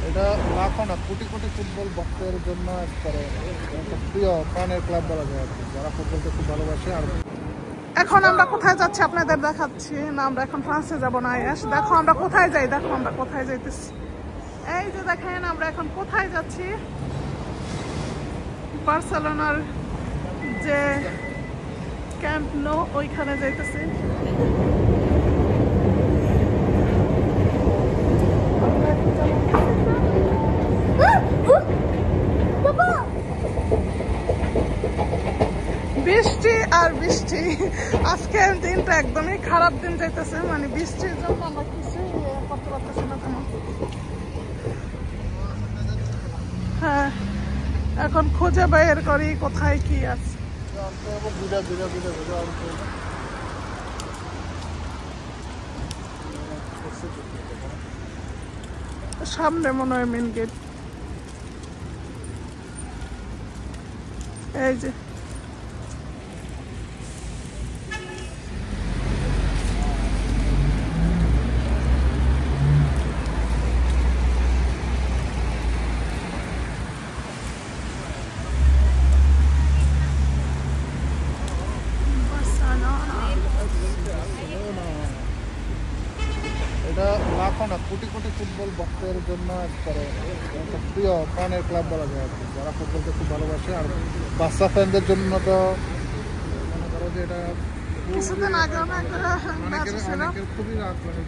এটা লাখো না কোটি কোটি ফুটবল ভক্তের জন্য একটা প্রিয় প্রাণের ক্লাব বলা যায় আর কি, যারা ফুটবলকে খুব ভালোবাসে। আর এখন আমরা কোথায় যাচ্ছি আপনাদের দেখাচ্ছি না, আমরা এখন ফ্রান্সে যাবো না। দেখো আমরা কোথায় যাই, দেখো আমরা কোথায় যাইতেছি। এই যে দেখেন আমরা এখন কোথায় যাচ্ছি, বার্সেলোনার যে ক্যাম্প নো ওইখানে যাইতেছি। বৃষ্টি আর বৃষ্টি, আজকের দিনটা একদমই খারাপ দিন যাইতেছে, মানে বৃষ্টির জন্য আমরা কিছু করতে পারতেছি না তেমন। হ্যাঁ, এখন খুঁজে বের করি কোথায় কি আছে। সামনে মনে হয় মেন গেট, এই যে এটা লাখো না কোটি কোটি ফুটবল ভক্তের জন্য একটা প্রিয় প্রাণের ক্লাব বলা যায় আর কি, যারা ফুটবলকে খুব ভালোবাসে। আর বাচ্চা ফ্যানদের জন্য তো মনে করো যে এটা কিছুদিন আগে অনেকের খুবই রাগ লাগে।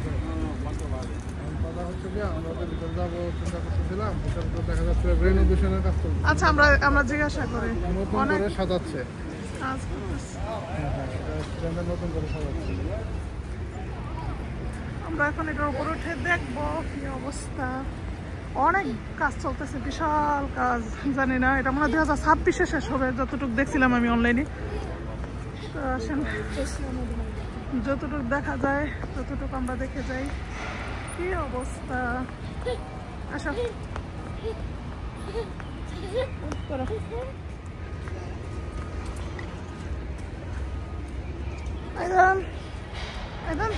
কথা হচ্ছে যে আমরা তো ভিতরে যাবো চিন্তা করতেছিলাম, ভিতরে তো দেখা যাচ্ছে রেনোভেশনের কাজ চলছে। আচ্ছা আমরা জিজ্ঞাসা করি, নতুন করে সাজাচ্ছে, কাজ করতেছে। নতুন করে সাজাচ্ছে। আমরা এখন এটার উপর উঠে দেখবো কি অবস্থা। অনেক কাজ চলতেছে, বিশাল কাজ। জানি না, এটা মনে হয় 2026-এ শেষ হবে যতটুকু দেখছিলাম আমি অনলাইনে। যতটুকু দেখা যায় ততটুকু আমরা দেখে যাই কি অবস্থা। আসো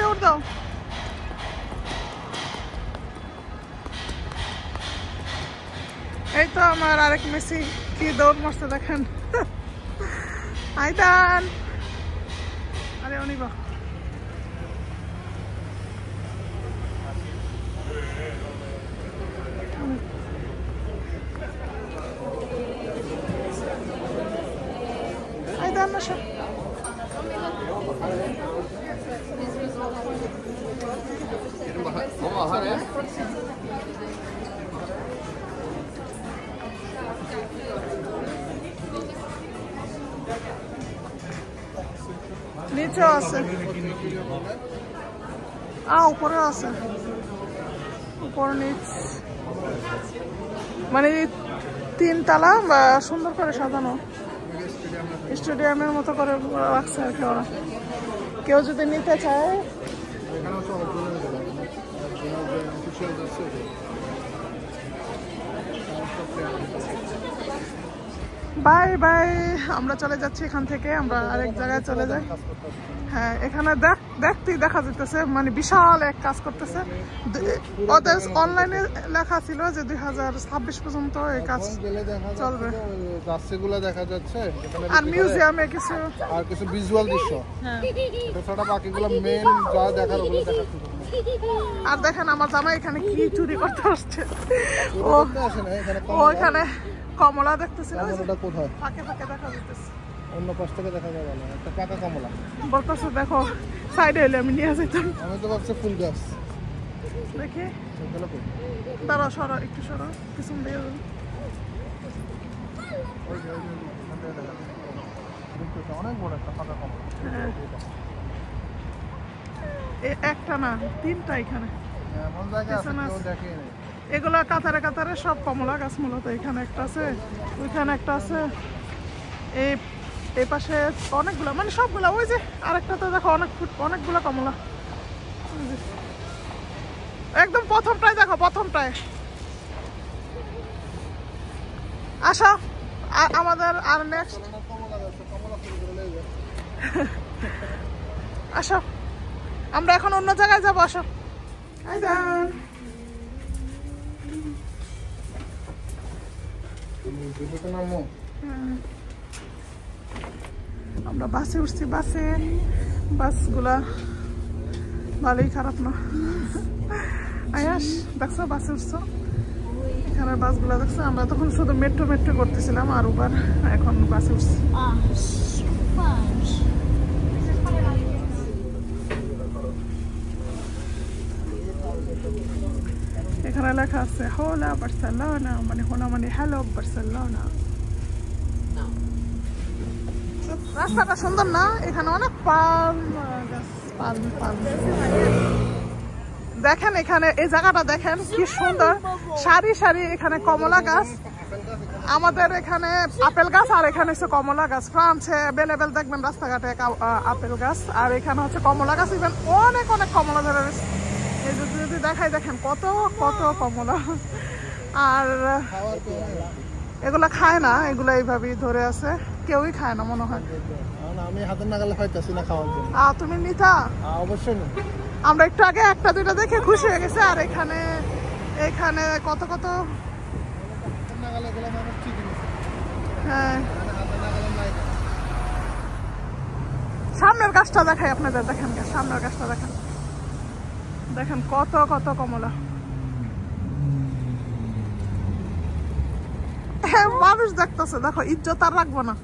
দৌড় দাও। এই তো আমার আরেক মেসি কি দৌড় মারছে দেখেন। আইদান, আরে অনিবা আইদান না সব নিচেও আছে, উপরেও আছে, উপর নিচ মানে 3 তলা বা সুন্দর করে সাজানো স্টেডিয়ামের মতো করে রাখছে আর কি ওরা। কেউ যদি নিতে চায় বাই বাই, আমরা চলে যাচ্ছি এখান থেকে, আমরা আরেক জায়গায় চলে যাই। হ্যাঁ, এখানে দেখতেই দেখা যেতেছে মানে বিশাল এক কাজ করতেছে। ওদের অনলাইনে লেখা ছিল যে 2026 পর্যন্ত এই কাজ চলবে। রাস্তাগুলো দেখা যাচ্ছে আর মিউজিয়ামে কিছু ভিজুয়াল দৃশ্য, এছাড়া বাকিগুলো মেন যা দেখার ওগুলো দেখাচ্ছে। আর দেখেন আমার জামাই এখানে কি চুরি করতে আসছে। ও এখানে কমলা দেখতেছে, কোথায় ফাঁকে ফাঁকে দেখা যেতেছে, অন্য পাশ থেকে দেখা যায় ভালো একটা পাকা কমলা বলতেছে দেখো সাইডে এলে আমি নিয়ে যেতাম। আমি তো ভাবছি ফুল গাছ দেখি, দাঁড়া সরা একটু সরা পিছন দিয়ে অনেক বড় একটা পাকা কমলা। একটা না 3টা এখানে এমন জায়গা আছে কেউ দেখে নেই। এগুলা কাতারে কাতারে সব কমলা গাছ মূলত। এখানে একটা আছে, ওইখানে একটা আছে, এই পাশে অনেকগুলো, মানে সবগুলা। ওই যে আরেকটাতে দেখো অনেকগুলো কমলা, একদম প্রথমটায় দেখো, প্রথমটায়। আসো আমাদের আর নেক্সট আসো আমরা এখন অন্য জায়গায় যাবো, আসো। আমরা বাসে উঠছি, বাসগুলা ভালোই খারাপ না। আয়াস দেখছো বাসে উঠছো, এখানে বাসগুলা দেখছো। আমরা তখন শুধু মেট্রো করতেছিলাম আর উবার, এখন বাসে উঠছি। এখানে লেখা আছে হোলা বার্সেলোনা, মানে হোলা মানে হ্যালো বার্সেলোনা। রাস্তাটা সুন্দর না? এখানে অনেক পাম গাছ, পাম। দেখেন এখানে এই জায়গাটা দেখেন কি সুন্দর, সারি সারি এখানে কমলা গাছ। আমাদের এখানে আপেল গাছ আর এখানে হচ্ছে কমলা গাছ। ফ্রান্সে অ্যাভেলেবেল দেখবেন রাস্তাঘাটে আপেল গাছ, আর এখানে হচ্ছে কমলা গাছ। ইভেন অনেক কমলা ধরে রয়েছে। এই যদি দেখাই দেখেন কত কমলা। আর এগুলা খায় না, এগুলা এইভাবেই ধরে আছে, কেউই খায় না মনে হয়। আমি হাতের নাগালে পাইতাছি না খাওয়ার জন্য। তুমি নিতা? অবশ্যই না। আমরা একটু আগে একটা দুইটা দেখে খুশি হয়ে গেছে। আর এখানে কত হ্যাঁ। সামনের গাছটা দেখাই আপনাদের, দেখেন সামনের গাছটা দেখেন কত কমলা। মানুষ দেখতেছে, দেখো ইজ্জত আর রাখবো না।